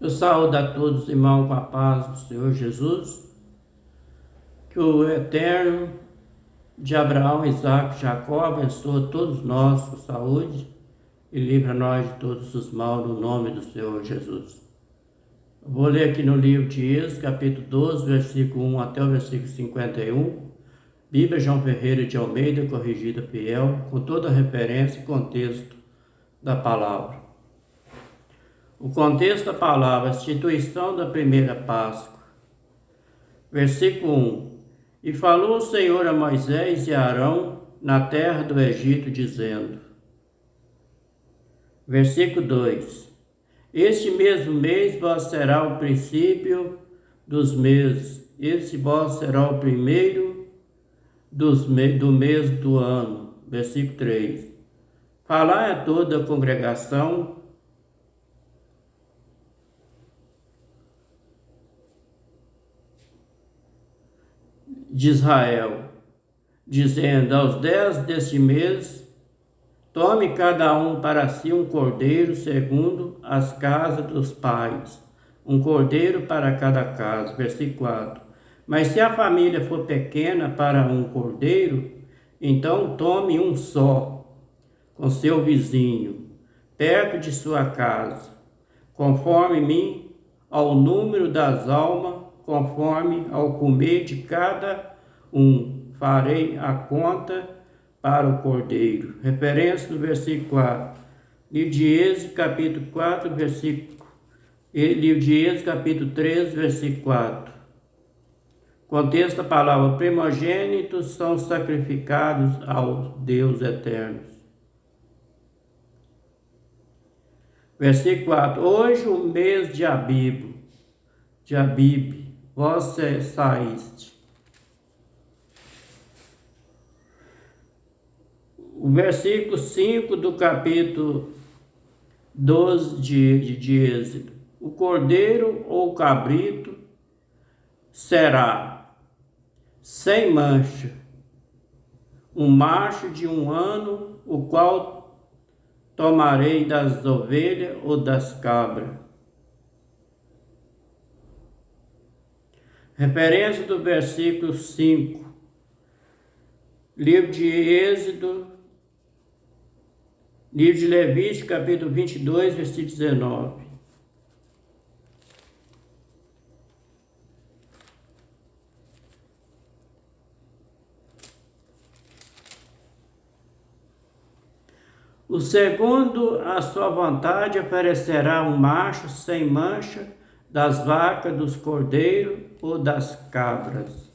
Eu saúdo a todos, irmãos, com a paz do Senhor Jesus. Que o Eterno de Abraão, Isaac e Jacó abençoe todos nós com saúde e livra nós de todos os maus no nome do Senhor Jesus. Eu vou ler aqui no livro de Êxodo, capítulo 12, versículo 1 até o versículo 51. Bíblia João Ferreira de Almeida, corrigida fiel, com toda a referência e contexto da palavra. O contexto da palavra, a instituição da primeira Páscoa. Versículo 1. E falou o Senhor a Moisés e a Arão na terra do Egito, dizendo. Versículo 2. Este mesmo mês vós será o princípio dos meses. Este vós será o primeiro do mês do ano. Versículo 3. Falai a toda a congregação de Israel, dizendo, aos 10 deste mês, tome cada um para si um cordeiro segundo as casas dos pais, um cordeiro para cada casa. Versículo 4. Mas se a família for pequena para um cordeiro, então tome um só, com seu vizinho, perto de sua casa, conforme mim, ao número das almas, conforme ao comer de cada um, farei a conta para o cordeiro. Referência do versículo 4. Livro de Êxodo, capítulo 4, versículo. Livro de Êxodo, capítulo 13, versículo 4. Contexto da palavra: primogênitos são sacrificados ao Deus eterno. Versículo 4. Hoje o mês de Abib, vós saíste. O versículo 5 do capítulo 12 de Êxodo. O cordeiro ou cabrito será sem mancha, um macho de 1 ano, o qual tomarei das ovelhas ou das cabras. Referência do versículo 5. Livro de Êxodo, livro de Levítico, capítulo 22, versículo 19. O segundo, a sua vontade, oferecerá um macho sem mancha das vacas, dos cordeiros ou das cabras.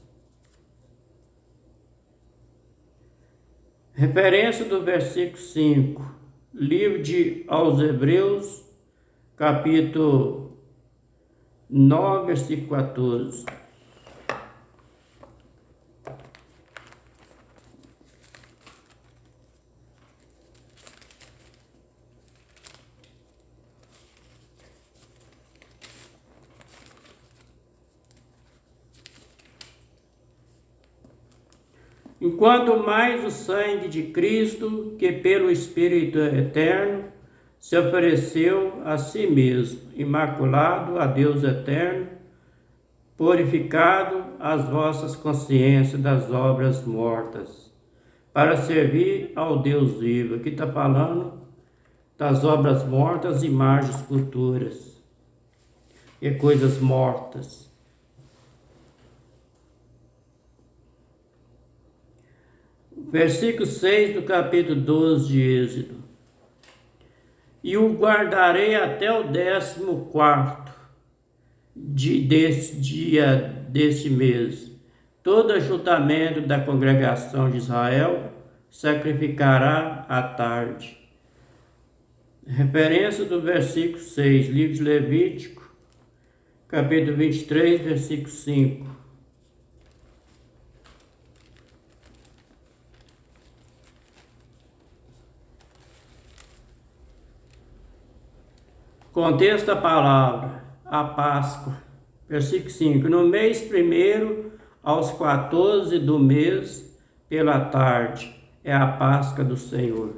Referência do versículo 5. Livro aos Hebreus, capítulo 9, versículo 14. Enquanto mais o sangue de Cristo, que pelo Espírito Eterno se ofereceu a si mesmo, imaculado a Deus eterno, purificado as vossas consciências das obras mortas, para servir ao Deus vivo. Aqui está falando das obras mortas, imagens futuras e coisas mortas. Versículo 6 do capítulo 12 de Êxodo. E o guardarei até o 14º deste mês. Todo ajuntamento da congregação de Israel sacrificará à tarde. Referência do versículo 6, livro de Levítico, capítulo 23, versículo 5. Contexto da palavra, a Páscoa. Versículo 5. No mês primeiro, aos 14 do mês, pela tarde, é a Páscoa do Senhor.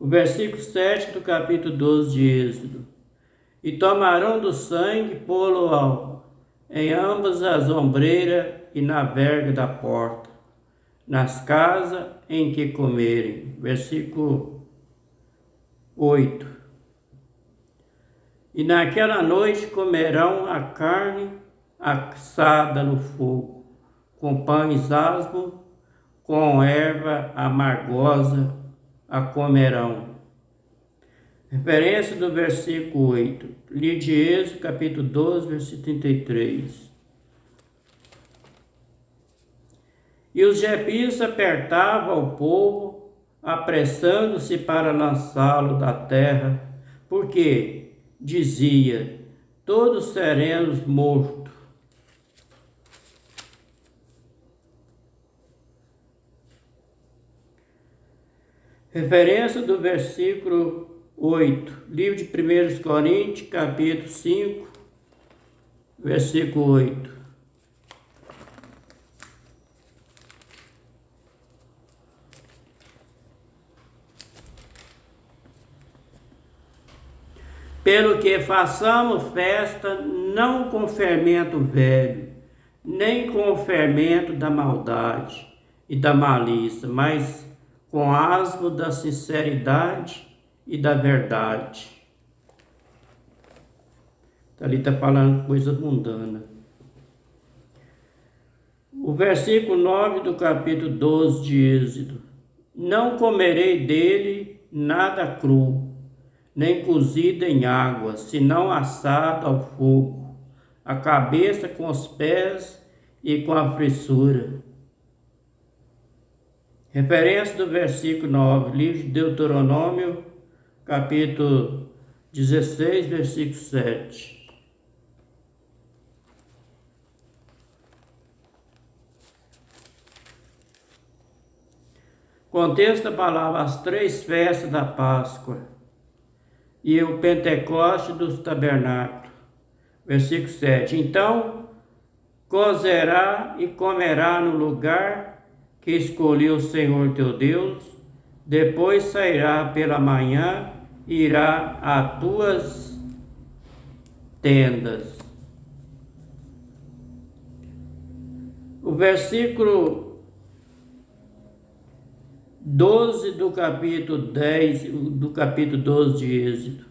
O versículo 7 do capítulo 12 de Êxodo. E tomarão do sangue, pô-lo em ambas as ombreiras e na verga da porta, nas casas em que comerem. Versículo 8. E naquela noite comerão a carne assada no fogo, com pães asmos, com erva amargosa a comerão. Referência do versículo 8. Livro de Êxodo, capítulo 12, versículo 33. E os jebitas apertavam o povo, apressando-se para lançá-lo da terra, porque dizia: todos seremos mortos. Referência do versículo 8, livro de 1 Coríntios, capítulo 5, versículo 8. Pelo que façamos festa, não com fermento velho, nem com o fermento da maldade e da malícia, mas com asmo da sinceridade e da verdade. Ali está falando coisa mundana. O versículo 9 do capítulo 12 de Êxodo. Não comerei dele nada cru, nem cozido em água, senão assado ao fogo, a cabeça com os pés e com a frissura. Referência do versículo 9, livro de Deuteronômio, capítulo 16, versículo 7. Contexto da palavra: as 3 festas da Páscoa e o Pentecoste dos Tabernáculos. Versículo 7. Então cozerá e comerá no lugar que escolheu o Senhor teu Deus, depois sairá pela manhã e irá às tuas tendas. O versículo 12 do capítulo 12 de Êxodo.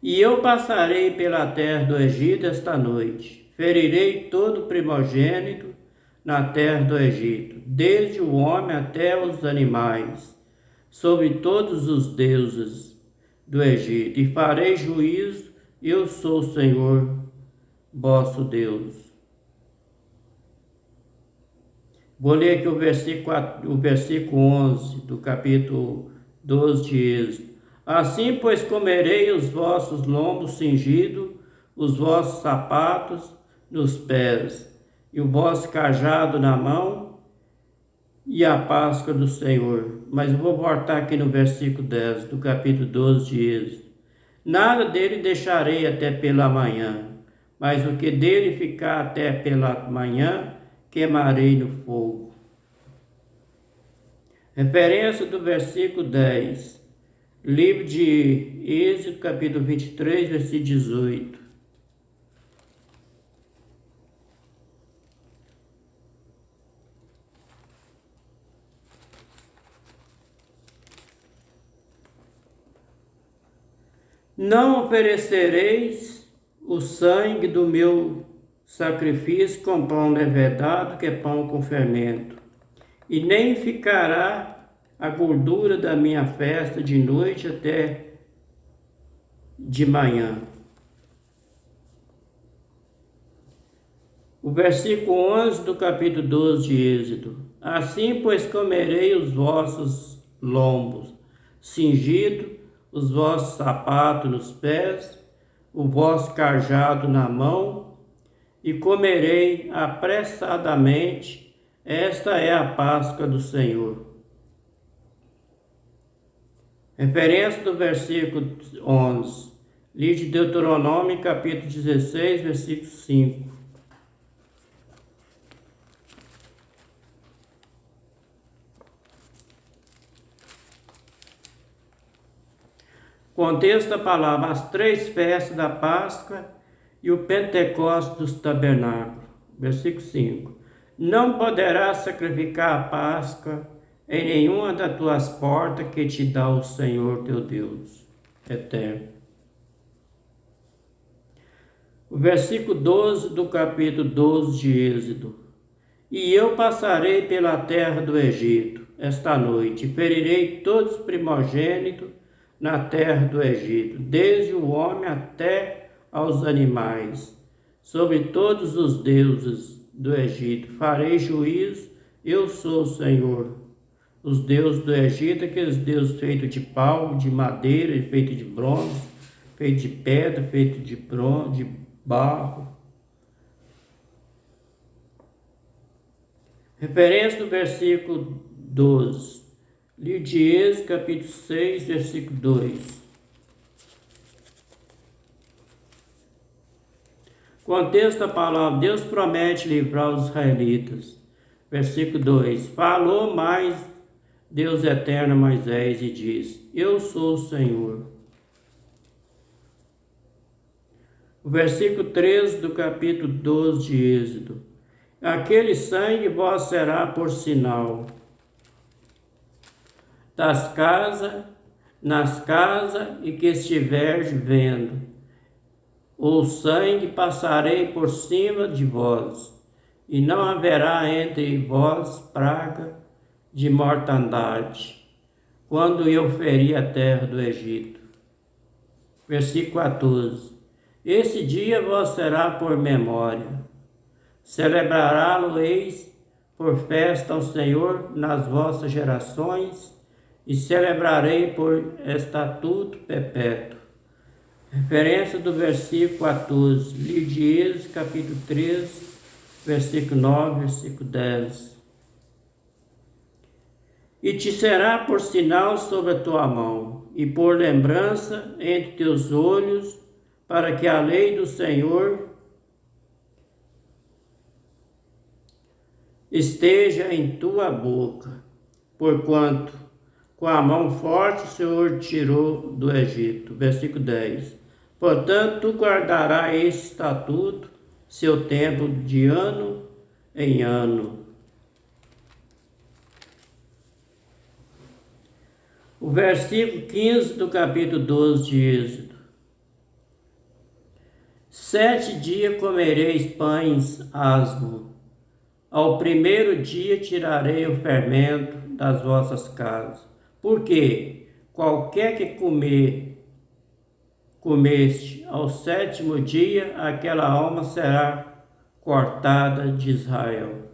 E eu passarei pela terra do Egito esta noite, ferirei todo primogênito na terra do Egito, desde o homem até os animais, sobre todos os deuses do Egito, e farei juízo, eu sou o Senhor, vosso Deus. Vou ler aqui o versículo 11 do capítulo 12 de Êxodo. Assim, pois, comerei os vossos lombos cingidos, os vossos sapatos nos pés, e o vosso cajado na mão, e a Páscoa do Senhor. Mas eu vou voltar aqui no versículo 10 do capítulo 12 de Êxodo. Nada dele deixarei até pela manhã, mas o que dele ficar até pela manhã, queimarei no fogo. Referência do versículo 10. Livro de Êxodo, capítulo 23, versículo 18. Não oferecereis o sangue do meu sacrifício com pão levedado, que é pão com fermento, e nem ficará a gordura da minha festa de noite até de manhã. O versículo 11 do capítulo 12 de Êxodo. Assim, pois, comerei os vossos lombos cingidos, os vossos sapatos nos pés, o vosso cajado na mão, e comerei apressadamente. Esta é a Páscoa do Senhor. Referência do versículo 11, livro de Deuteronômio, capítulo 16, versículo 5. Contexto da palavra, as 3 festas da Páscoa e o Pentecostes dos Tabernáculos. Versículo 5. Não poderás sacrificar a Páscoa em nenhuma das tuas portas que te dá o Senhor teu Deus eterno. O versículo 12 do capítulo 12 de Êxodo. E eu passarei pela terra do Egito esta noite, e ferirei todos os primogênitos na terra do Egito, desde o homem até aos animais, sobre todos os deuses do Egito. Farei juízo, eu sou o Senhor. Os deuses do Egito, aqueles deuses feitos de pau, de madeira, feitos de bronze, feitos de pedra, feitos de bronze, de barro. Referência do versículo 12. Livro de Êxodo, capítulo 6, versículo 2. Contexto da palavra, Deus promete livrar os israelitas. Versículo 2. Falou mais Deus eterno a Moisés e diz: Eu sou o Senhor. O versículo 13 do capítulo 12 de Êxodo. Aquele sangue vós será por sinal das casas, nas casas e que estiveres vendo. O sangue passarei por cima de vós, e não haverá entre vós praga de mortandade, quando eu feri a terra do Egito. Versículo 14. Esse dia vos será por memória. Celebrará-lo-eis por festa ao Senhor nas vossas gerações, e celebrarei por estatuto perpétuo. Referência do versículo 14, livro de Êxodo, capítulo 3, versículo 9, versículo 10. E te será por sinal sobre a tua mão, e por lembrança entre teus olhos, para que a lei do Senhor esteja em tua boca, porquanto com a mão forte o Senhor tirou do Egito. Versículo 10. Portanto, tu guardarás este estatuto, seu tempo de ano em ano. O versículo 15 do capítulo 12 de Êxodo. 7 dias comereis pães asmos. Ao primeiro dia tirarei o fermento das vossas casas. Porque qualquer que comeste ao 7º dia, aquela alma será cortada de Israel.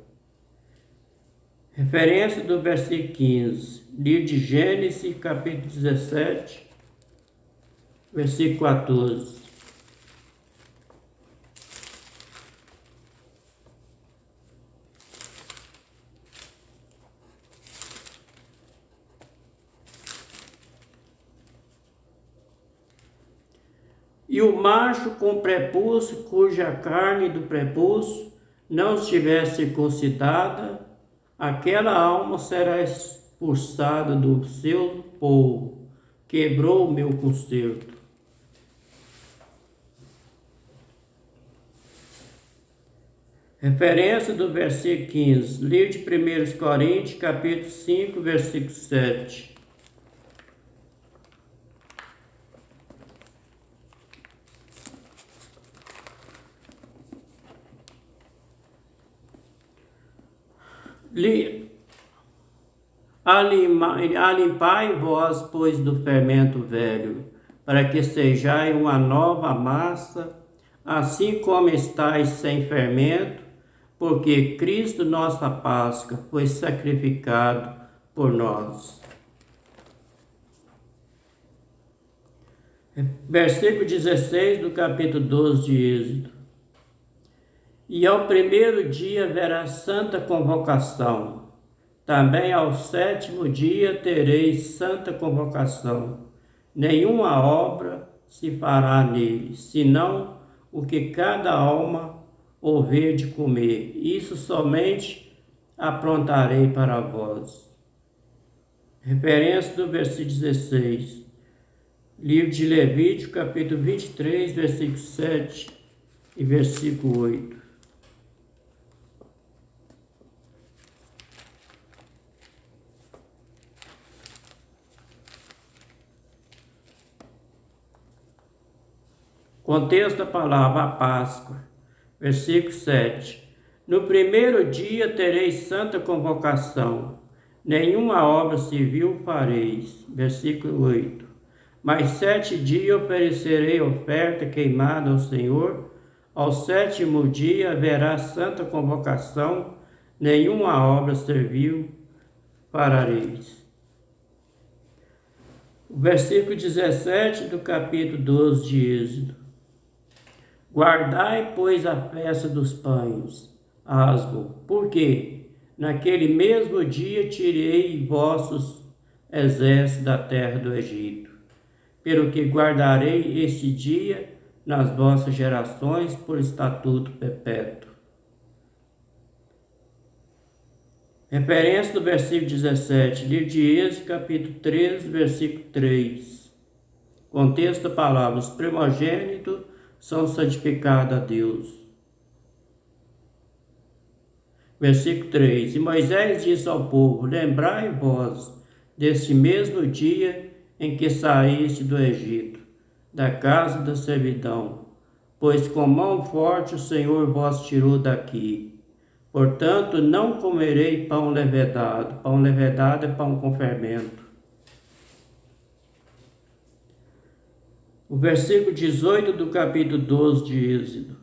Referência do versículo 15, livro de Gênesis, capítulo 17, versículo 14. E o macho com prepúcio, cuja carne do prepúcio não estiver circuncidada, aquela alma será expulsada do seu povo. Quebrou o meu concerto. Referência do versículo 15, livro de 1 Coríntios, capítulo 5, versículo 7. Alimpai vós, pois, do fermento velho, para que sejais uma nova massa, assim como estáis sem fermento, porque Cristo, nossa Páscoa, foi sacrificado por nós. Versículo 16 do capítulo 12 de Êxodo. E ao primeiro dia haverá santa convocação. Também ao 7º dia tereis santa convocação. Nenhuma obra se fará nele, senão o que cada alma houver de comer. Isso somente aprontarei para vós. Referência do versículo 16. Livro de Levítico, capítulo 23, versículo 7 e versículo 8. Contexto da palavra a Páscoa, versículo 7. No primeiro dia tereis santa convocação, nenhuma obra civil fareis. Versículo 8. Mas 7 dias oferecerei oferta queimada ao Senhor, ao 7º dia haverá santa convocação, nenhuma obra servil fareis. O versículo 17 do capítulo 12 de Êxodo. Guardai, pois, a festa dos pães, asmo, porque naquele mesmo dia tirei vossos exércitos da terra do Egito. Pelo que guardarei este dia nas vossas gerações por estatuto perpétuo. Referência do versículo 17, livro de Êxodo, capítulo 13, versículo 3. Contexto da palavra: os primogênitos são santificados a Deus. Versículo 3. E Moisés disse ao povo: lembrai vós deste mesmo dia em que saíste do Egito, da casa da servidão, pois com mão forte o Senhor vos tirou daqui. Portanto, não comerei pão levedado. Pão levedado é pão com fermento. O versículo 18 do capítulo 12 de Êxodo.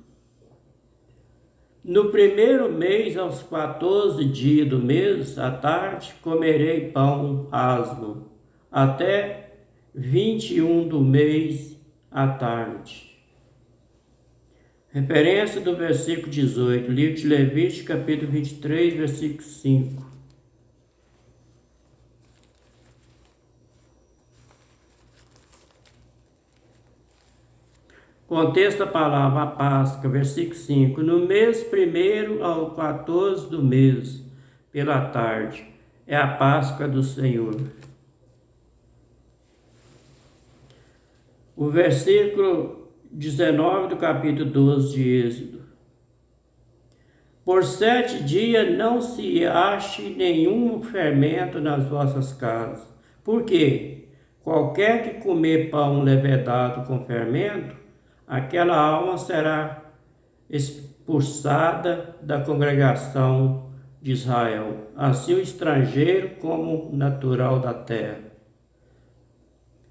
No primeiro mês, aos 14 dias do mês, à tarde, comerei pão asmo, até 21 do mês, à tarde. Referência do versículo 18, livro de Levítico, capítulo 23, versículo 5. Contexto da palavra a Páscoa, versículo 5. No mês 1º ao 14 do mês, pela tarde, é a Páscoa do Senhor. O versículo 19 do capítulo 12 de Êxodo. Por 7 dias não se ache nenhum fermento nas vossas casas. Por quê? Qualquer que comer pão levedado com fermento, aquela alma será expulsada da congregação de Israel, assim o estrangeiro como natural da terra.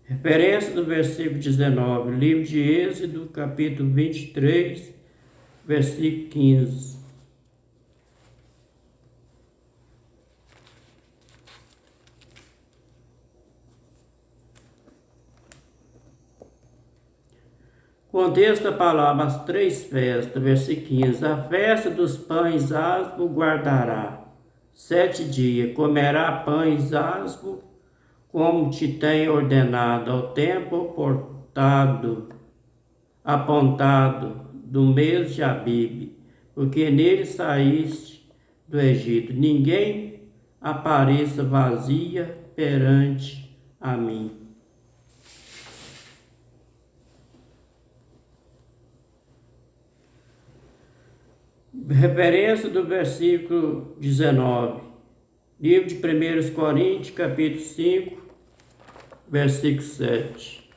Referência do versículo 19, livro de Êxodo, capítulo 23, versículo 15. Contexto da palavra as 3 festas, versículo 15. A festa dos pães asmo guardará 7 dias, comerá pães asmo, como te tenho ordenado, ao tempo apontado do mês de Abibe, porque nele saíste do Egito. Ninguém apareça vazia perante a mim. Referência do versículo 19, livro de 1 Coríntios, capítulo 5, versículo 7.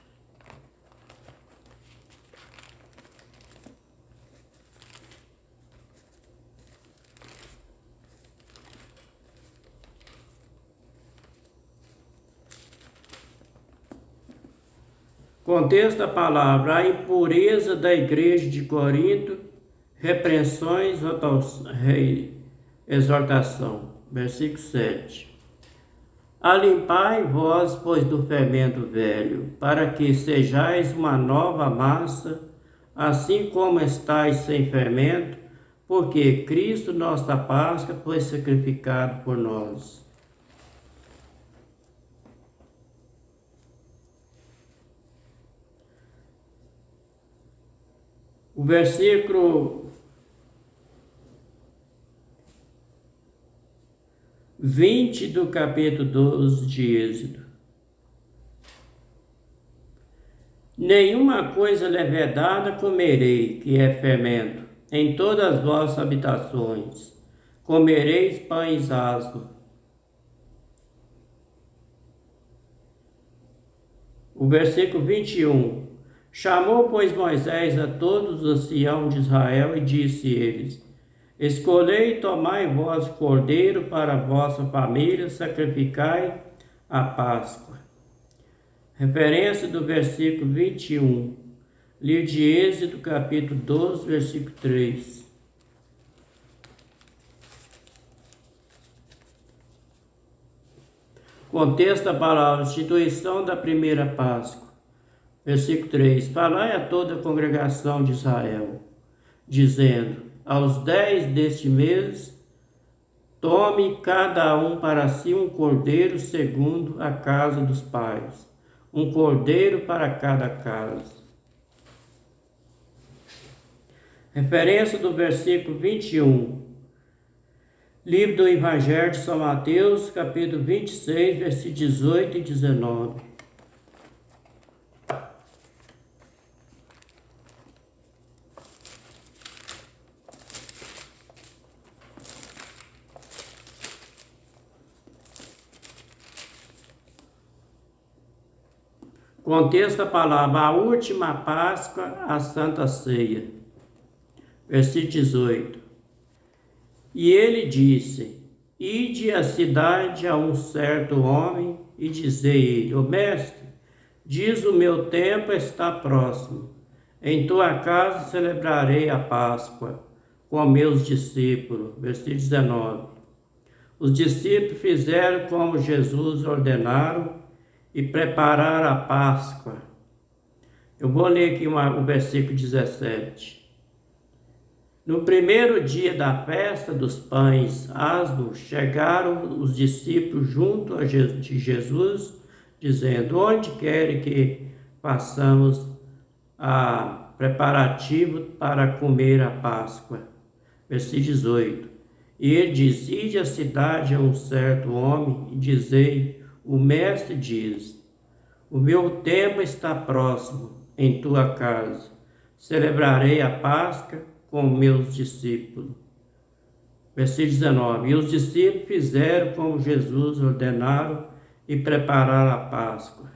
Contexto da palavra: a impureza da igreja de Corinto, repreensões, exortação. Versículo 7. Alimpai vós, pois, do fermento velho, para que sejais uma nova massa, assim como estáis sem fermento, porque Cristo, nossa Páscoa, foi sacrificado por nós. O versículo 20 do capítulo 12 de Êxodo. Nenhuma coisa levedada comerei, que é fermento, em todas as vossas habitações. Comereis pães asmos. O versículo 21. Chamou, pois, Moisés a todos os anciãos de Israel e disse-lhes: Escolhei e tomai vós cordeiro para a vossa família, sacrificai a Páscoa. Referência do versículo 21. Livro de Êxodo, capítulo 12, versículo 3. Contexto da palavra: instituição da primeira Páscoa. Versículo 3. Falai a toda a congregação de Israel, dizendo: aos 10 deste mês, tome cada um para si um cordeiro segundo a casa dos pais, um cordeiro para cada casa. Referência do versículo 21. Livro do Evangelho de São Mateus, capítulo 26, versículos 18 e 19. Contexto da palavra: a última Páscoa, a Santa Ceia. Versículo 18. E ele disse: ide à cidade a um certo homem e dizei-lhe: o mestre, diz o meu tempo está próximo. Em tua casa celebrarei a Páscoa com meus discípulos. Versículo 19. Os discípulos fizeram como Jesus ordenaram e prepararam a Páscoa. Eu vou ler aqui o versículo 17. No primeiro dia da festa dos pães asmos, chegaram os discípulos junto de Jesus, dizendo: onde querem que façamos a preparativo para comer a Páscoa? Versículo 18. E ele diz: ide à cidade a um certo homem e dizei: o mestre diz: o meu tempo está próximo, em tua casa celebrarei a Páscoa com meus discípulos. Versículo 19. E os discípulos fizeram como Jesus ordenaram e prepararam a Páscoa.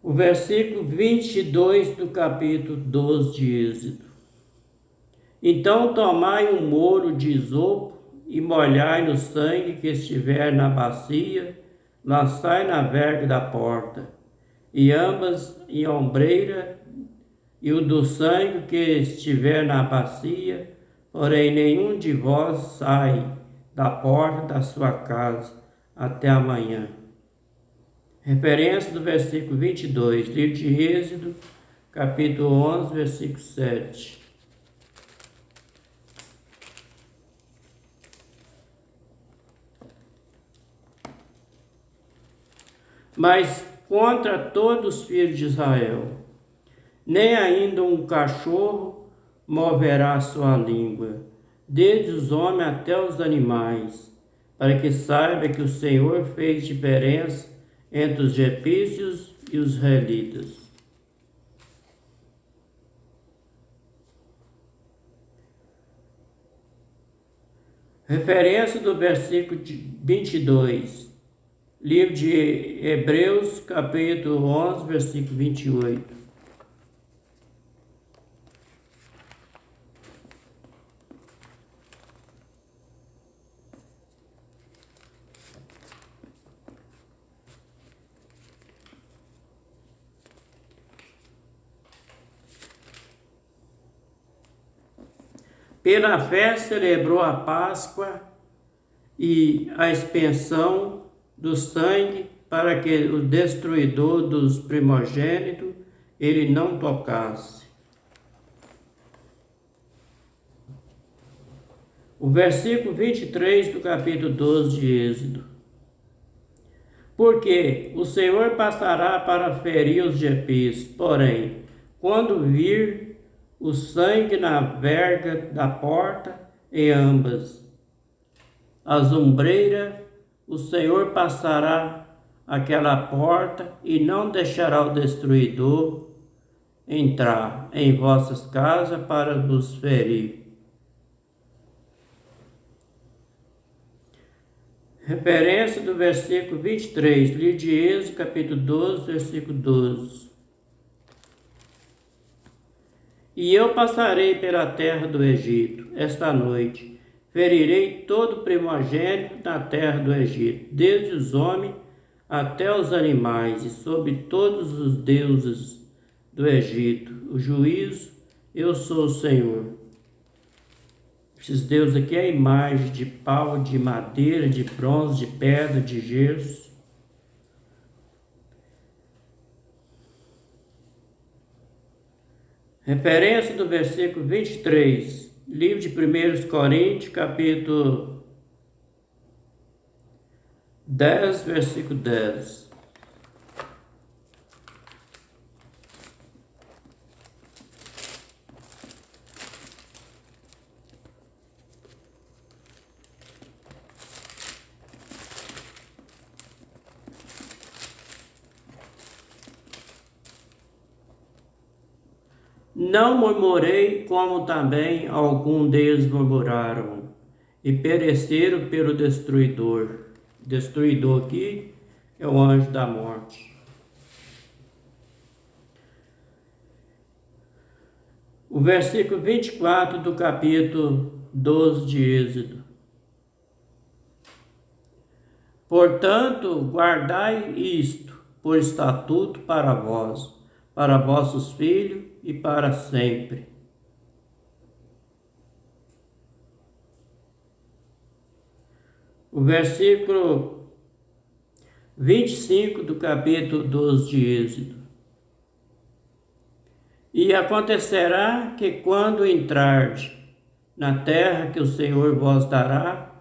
O versículo 22 do capítulo 12 de Êxodo. Então tomai um molho de isopo e molhai no sangue que estiver na bacia, lançai na verga da porta, e ambas em ombreira, e o do sangue que estiver na bacia, porém nenhum de vós sai da porta da sua casa até amanhã. Referência do versículo 22, livro de Êxodo, capítulo 11, versículo 7. Mas contra todos os filhos de Israel, nem ainda um cachorro moverá a sua língua, desde os homens até os animais, para que saiba que o Senhor fez diferença entre os egípcios e os israelitas. Referência do versículo 22. Livro de Hebreus, capítulo 11, versículo 28. Pela fé celebrou a Páscoa e a expiação do sangue, para que o destruidor dos primogênitos ele não tocasse. O versículo 23 do capítulo 12 de Êxodo. Porque o Senhor passará para ferir os egípcios, porém, quando vir o sangue na verga da porta, em ambas as ombreiras, o Senhor passará aquela porta e não deixará o destruidor entrar em vossas casas para vos ferir. Referência do versículo 23, livro de Êxodo, capítulo 12, versículo 12. E eu passarei pela terra do Egito esta noite, ferirei todo primogênito na terra do Egito, desde os homens até os animais, e sobre todos os deuses do Egito. O juízo, eu sou o Senhor. Esses deuses aqui é a imagem de pau, de madeira, de bronze, de pedra, de gesso. Referência do versículo 23, livro de 1 Coríntios, capítulo 10, versículo 10. Não murmurei, como também algum deles murmuraram, e pereceram pelo destruidor. Destruidor aqui é o anjo da morte. O versículo 24 do capítulo 12 de Êxodo. Portanto, guardai isto por estatuto para vós, para vossos filhos e para sempre. O versículo 25 do capítulo 12 de Êxodo. E acontecerá que quando entrardes na terra que o Senhor vos dará,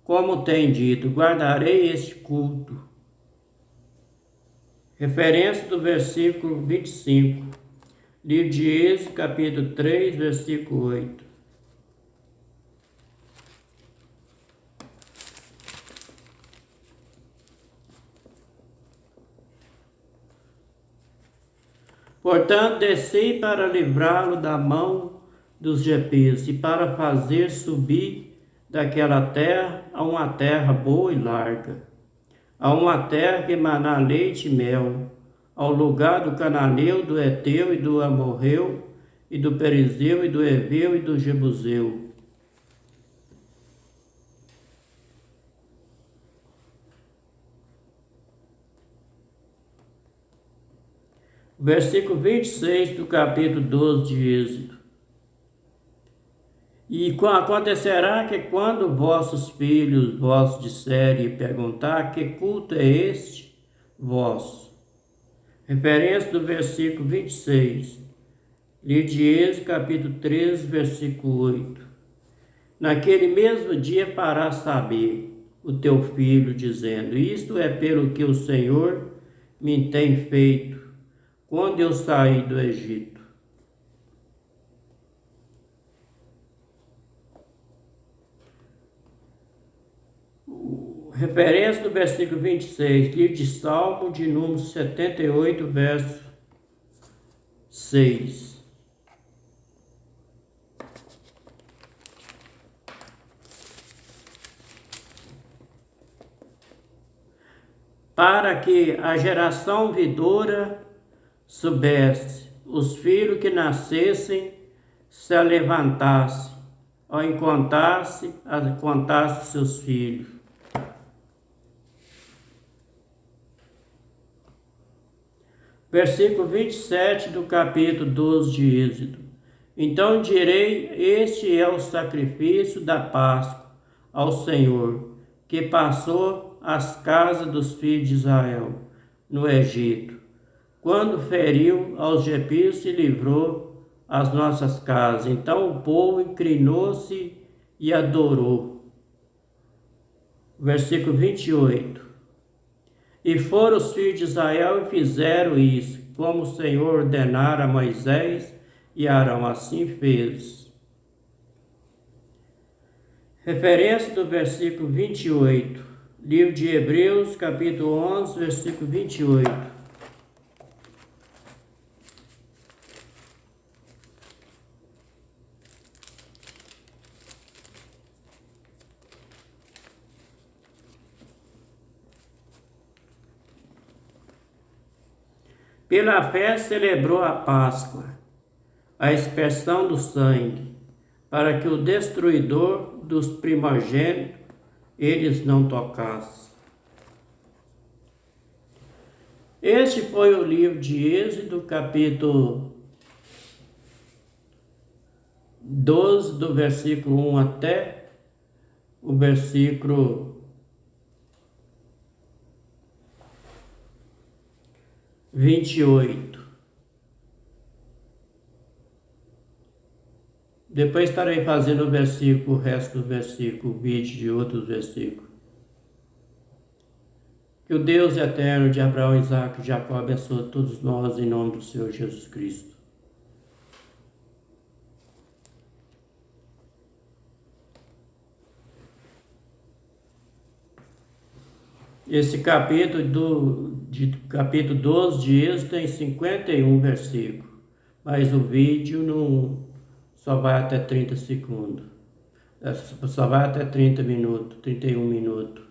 como tem dito, guardarei este culto. Referência do versículo 25, livro de Êxodo, capítulo 3, versículo 8. Portanto, desci para livrá-lo da mão dos jepeus e para fazer subir daquela terra a uma terra boa e larga, a uma terra que emana leite e mel, ao lugar do cananeu, do Eteu e do Amorreu, e do Perizeu e do Eveu e do Jebuseu. Versículo 26 do capítulo 12 de Êxodo. E acontecerá que quando vossos filhos vos disserem e perguntar que culto é este vosso. Referência do versículo 26, livro de Êxodo, capítulo 13, versículo 8. Naquele mesmo dia farás saber o teu filho, dizendo, isto é pelo que o Senhor me tem feito, quando eu saí do Egito. Referência do versículo 26, livro de Salmo de número 78, verso 6. Para que a geração vindoura soubesse, os filhos que nascessem se levantassem, ao contasse seus filhos. Versículo 27 do capítulo 12 de Êxodo. Então direi, este é o sacrifício da Páscoa ao Senhor, que passou as casas dos filhos de Israel no Egito, quando feriu aos jepeus e livrou as nossas casas. Então o povo inclinou-se e adorou. Versículo 28. E foram os filhos de Israel e fizeram isso, como o Senhor ordenara a Moisés e Arão, assim fez. Referência do versículo 28, Livro de Hebreus, capítulo 11, versículo 28. Pela fé celebrou a Páscoa, a expressão do sangue, para que o destruidor dos primogênitos eles não tocassem. Este foi o livro de Êxodo, capítulo 12, do versículo 1 até o versículo 28. Depois estarei fazendo o resto do versículo, o vídeo de outros versículos. Que o Deus eterno de Abraão, Isaque e Jacó abençoe todos nós em nome do Senhor Jesus Cristo. Esse capítulo capítulo 12 de Êxodo tem 51 versículos, mas o vídeo só vai até 30 segundos, só vai até 30 minutos, 31 minutos.